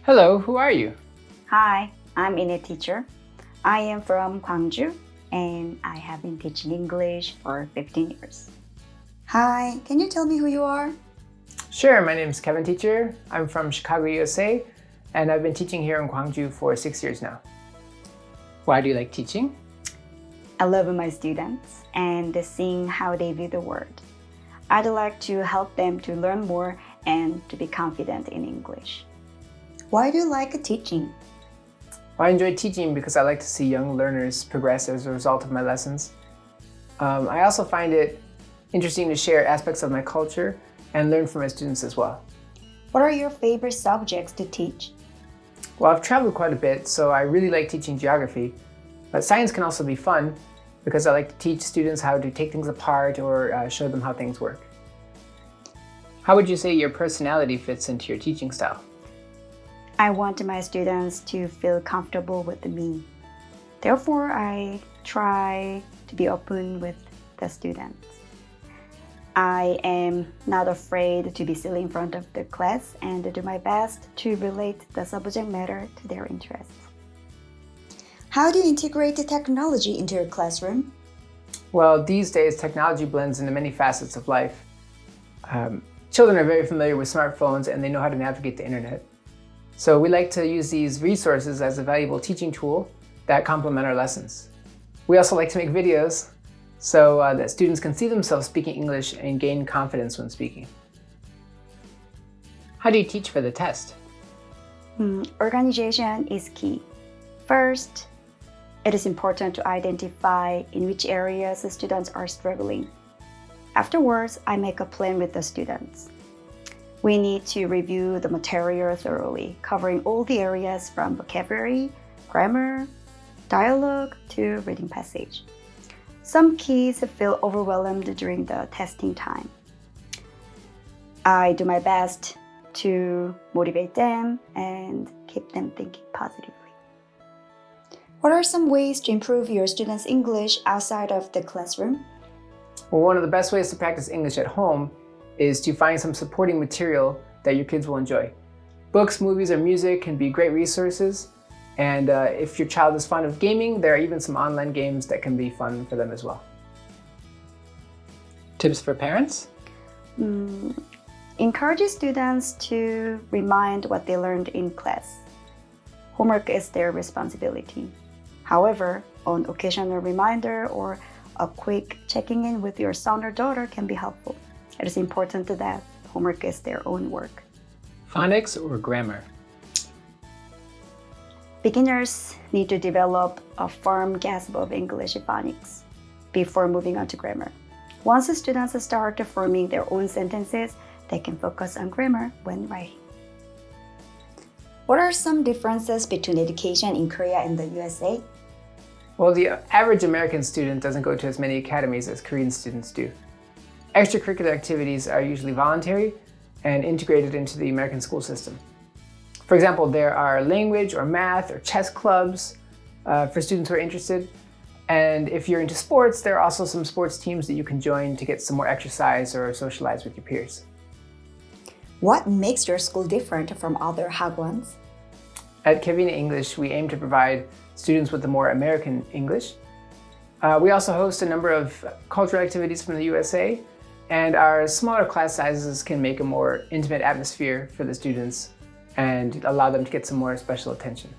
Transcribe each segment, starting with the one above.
Hello, who are you? Hi, I'm Ine teacher. I am from Gwangju and I have been teaching English for 15 years. Hi, can you tell me who you are? Sure, my name is Kevin Teacher. I'm from Chicago, USA, and I've been teaching here in Gwangju for 6 years now. Why do you like teaching? I love my students and seeing how they view the world. I'd like to help them to learn more and to be confident in English. Why do you like teaching? I enjoy teaching because I like to see young learners progress as a result of my lessons. I also find it interesting to share aspects of my culture and learn from my students as well. What are your favorite subjects to teach? Well, I've traveled quite a bit, so I really like teaching geography. But science can also be fun because I like to teach students how to take things apart or show them how things work. How would you say your personality fits into your teaching style? I want my students to feel comfortable with me. Therefore, I try to be open with the students. I am not afraid to be silly in front of the class and do my best to relate the subject matter to their interests. How do you integrate the technology into your classroom? Well, these days, technology blends into many facets of life. Children are very familiar with smartphones and they know how to navigate the internet. So we like to use these resources as a valuable teaching tool that complement our lessons. We also like to make videos so that students can see themselves speaking English and gain confidence when speaking. How do you teach for the test? Organization is key. First, it is important to identify in which areas the students are struggling. Afterwards, I make a plan with the students. We need to review the material thoroughly, covering all the areas from vocabulary, grammar, dialogue to reading passage. Some kids feel overwhelmed during the testing time. I do my best to motivate them and keep them thinking positively. What are some ways to improve your students' English outside of the classroom? Well, one of the best ways to practice English at home is to find some supporting material that your kids will enjoy. Books, movies, or music can be great resources. And if your child is fond of gaming, there are even some online games that can be fun for them as well. Tips for parents? Encourage students to remind what they learned in class. Homework is their responsibility. However, an occasional reminder or a quick checking in with your son or daughter can be helpful. It is important that homework is their own work. Phonics or grammar? Beginners need to develop a firm grasp of English phonics before moving on to grammar. Once the students start forming their own sentences, they can focus on grammar when writing. What are some differences between education in Korea and the USA? Well, the average American student doesn't go to as many academies as Korean students do. Extracurricular activities are usually voluntary and integrated into the American school system. For example, there are language or math or chess clubs for students who are interested. And if you're into sports, there are also some sports teams that you can join to get some more exercise or socialize with your peers. What makes your school different from other hagwons? At Kevinae English, we aim to provide students with a more American English. We also host a number of cultural activities from the USA, and our smaller class sizes can make a more intimate atmosphere for the students and allow them to get some more special attention.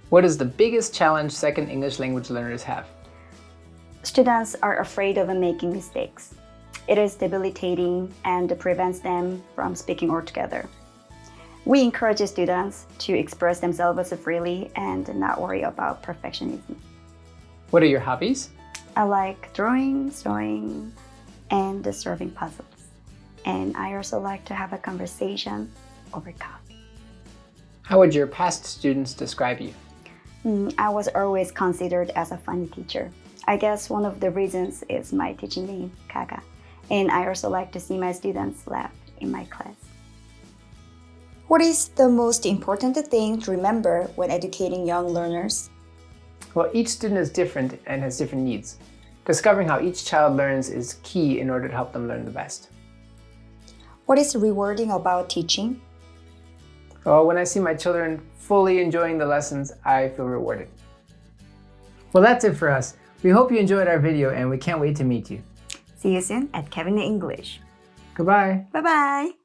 What is the biggest challenge second English language learners have? Students are afraid of making mistakes. It is debilitating and prevents them from speaking altogether. We encourage students to express themselves freely and not worry about perfectionism. What are your hobbies? I like drawing, sewing, and solving puzzles. And I also like to have a conversation over coffee. How would your past students describe you? I was always considered as a funny teacher. I guess one of the reasons is my teaching name, Kaga. And I also like to see my students laugh in my class. What is the most important thing to remember when educating young learners? Well, each student is different and has different needs. Discovering how each child learns is key in order to help them learn the best. What is rewarding about teaching? Oh, when I see my children fully enjoying the lessons, I feel rewarded. Well, that's it for us. We hope you enjoyed our video and we can't wait to meet you. See you soon at Kevinae English. Goodbye. Bye-bye.